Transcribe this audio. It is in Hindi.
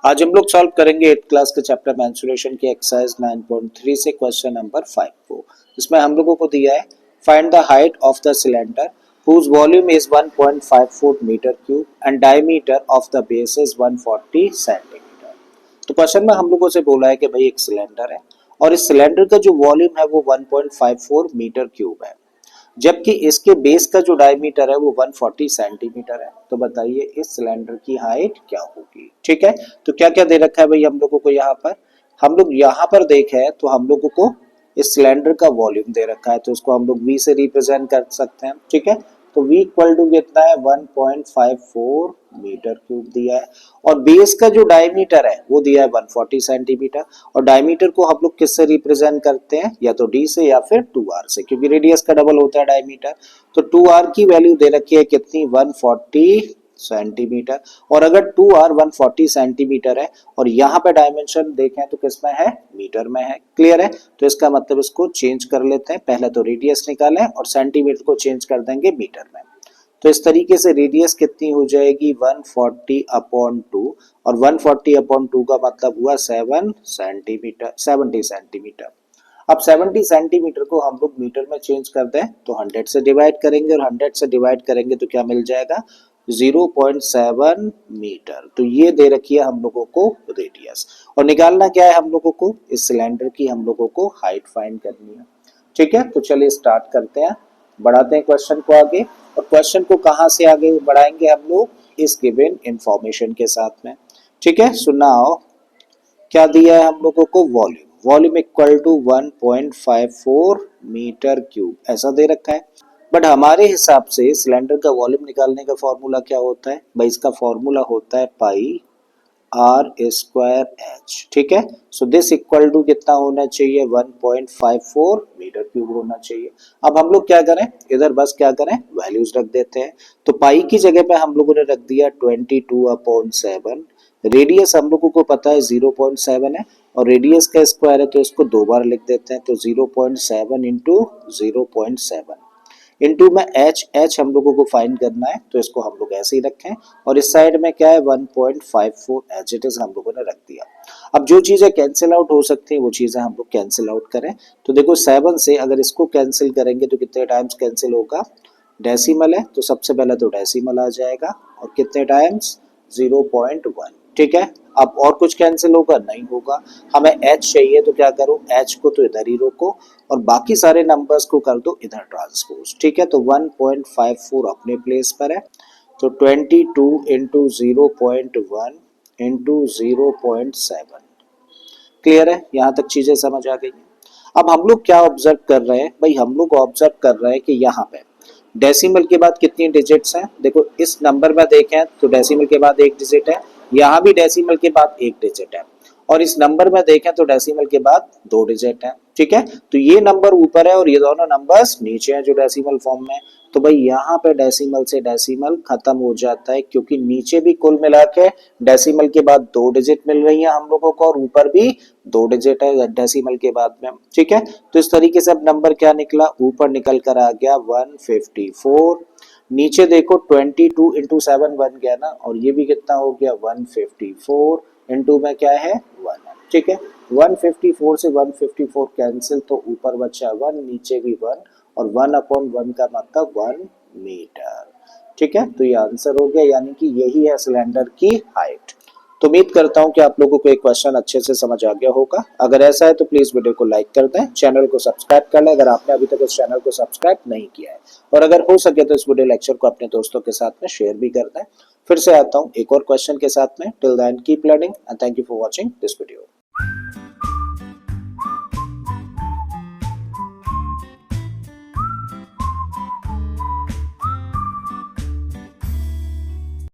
आज हम लोग सॉल्व करेंगे 8th क्लास के चैप्टर मेंसुरेशन की एक्सरसाइज 9.3 से क्वेश्चन नंबर 5 को। इसमें हम लोगों को दिया है find the height of the cylinder whose volume is 1.54 metre cube and diameter of the base is 140 centimetre. तो क्वेश्चन में हम लोगों से बोला है कि भाई एक सिलेंडर है और इस सिलेंडर का जो वॉल्यूम है वो 1.54 मीटर क्यूब है, जबकि इसके बेस का जो डायमीटर है वो 140 सेंटीमीटर है। तो बताइए इस सिलेंडर की हाइट क्या होगी। ठीक है, तो क्या क्या दे रखा है भाई हम लोगों को यहाँ पर। हम लोग यहाँ पर देखें तो हम लोगों को इस सिलेंडर का वॉल्यूम दे रखा है, तो उसको हम लोग v से रिप्रेजेंट कर सकते हैं। ठीक है, तो v इक्वल टू कितना है 1.54 मीटर क्यूब दिया है और बेस का जो डायमीटर है वो दिया है 140 सेंटीमीटर। और डायमीटर को हम लोग किससे रिप्रेजेंट करते हैं, या तो d से या फिर 2r से, क्योंकि रेडियस का डबल होता है डायमीटर। तो 2r की वैल्यू दे रखी है कितनी 140 सेंटीमीटर। और अगर 2r 140 सेंटीमीटर है और यहाँ पे डायमेंशन देखें तो किसमें है, मीटर में है। क्लियर है, तो इसका मतलब इसको चेंज कर लेते हैं। पहले तो रेडियस निकालें और सेंटीमीटर को चेंज कर देंगे मीटर में। तो इस तरीके से रेडियस कितनी हो जाएगी 140 अपॉन 2 और 140 अपॉन 2 का मतलब हुआ 70 सेंटीमीटर। अब 70 सेंटीमीटर को हम लोग मीटर में चेंज कर दें तो 100 से डिवाइड करेंगे और 100 से डिवाइड करेंगे तो क्या मिल जाएगा 0.7 मीटर। तो ये दे रखी है हम लोगों को रेडियस, और निकालना क्या है हम लोगों को, इस सिलेंडर की हम लोगों को हाइट फाइंड करनी है। ठीक है, तो चलिए स्टार्ट करते हैं, बढ़ाते हैं क्वेश्चन को आगे। और क्वेश्चन को कहाँ से आगे बढ़ाएंगे हम लोग, इस गिवन इंफॉर्मेशन के साथ में। ठीक है, सुना आओ क्या दिया है हम लोगों को, volume equal to 1.54 metre cube ऐसा दे रखा है। बट हमारे हिसाब से सिलेंडर का वॉल्यूम निकालने का फॉर्मूला क्या होता है भाई, इसका फॉर्मूला होता है पाई आर स्क्वायर एच। ठीक है, सो दिस इक्वल टू कितना होना चाहिए 1.54 मीटर क्यूब होना चाहिए। अब हम लोग क्या करें, इधर बस क्या करें वैल्यूज रख देते हैं। तो पाई की जगह पे हम लोगों ने रख दिया 22/7। रेडियस हम लोगों को पता है 0.7 है और रेडियस का स्क्वायर है तो इसको दो बार लिख देते हैं। तो 0.7 इंटू 0.7 इनटू में एच हम लोगों को फाइंड करना है, तो इसको हम लोग ऐसे ही रखें। और इस साइड में क्या है 1.54 एज इट इज हम लोगों ने रख दिया। अब जो चीजें कैंसिल आउट हो सकती हैं वो चीजें हम लोग कैंसिल आउट करें। तो देखो 7 से अगर इसको कैंसिल करेंगे तो कितने टाइम्स कैंसिल होगा, डेसिमल है तो सबसे पहले तो डेसिमल आ जाएगा और कितने टाइम्स 0.1। ठीक है, अब और कुछ कैंसिल होगा नहीं होगा। हमें h चाहिए तो क्या करो, h को तो इधर ही रोको और बाकी सारे नंबर्स को कर दो इधर ट्रांसपोज। ठीक है, तो 1.54 अपने प्लेस पर है, तो 22 इंटू 0.1 इंटू 0.7। क्लियर है, यहाँ तक चीजें समझ आ गई। अब हम लोग क्या ऑब्जर्व कर रहे हैं भाई, हम लोग ऑब्जर्व कर रहे हैं कि यहाँ पे डेसिमल के बाद कितनी डिजिट्स हैं। देखो इस नंबर में देखें तो डेसिमल के बाद एक डिजिट है, यहाँ भी डेसिमल के बाद एक डिजिट है, और इस नंबर में देखें तो डेसिमल के बाद दो डिजिट है। ठीक है, तो ये नंबर ऊपर है और ये दोनों नंबर्स नीचे हैं जो डेसिमल फॉर्म में। तो भाई यहाँ पे डेसिमल से डेसिमल खत्म हो जाता है, क्योंकि नीचे भी कुल मिला के डेसिमल के बाद दो डिजिट मिल रही है हम लोगों को और ऊपर भी दो डिजिट है डेसिमल के बाद में। ठीक है, तो इस तरीके से अब नंबर क्या निकला, ऊपर निकल कर आ गया 154। नीचे देखो 22 इंटू 7 बन गया ना, और ये भी कितना हो गया 154 इंटू में क्या है 1। ठीक है, 154 से 154 कैंसिल तो ऊपर बचा 1, नीचे भी 1 और 1/1 का मतलब 1 मीटर। ठीक है, तो ये आंसर हो गया, यानी कि यही है सिलेंडर की हाइट। तो उम्मीद करता हूं कि आप लोगों को एक क्वेश्चन अच्छे से समझ आ गया होगा। अगर ऐसा है तो प्लीज वीडियो को लाइक कर दें, चैनल को सब्सक्राइब कर लें अगर आपने अभी तक इस चैनल को सब्सक्राइब नहीं किया है, और अगर हो सके तो इस वीडियो लेक्चर को अपने दोस्तों के साथ में शेयर भी कर दें। फिर से आता हूं एक और क्वेश्चन के साथ में। Till then keep learning and thank you for watching this video.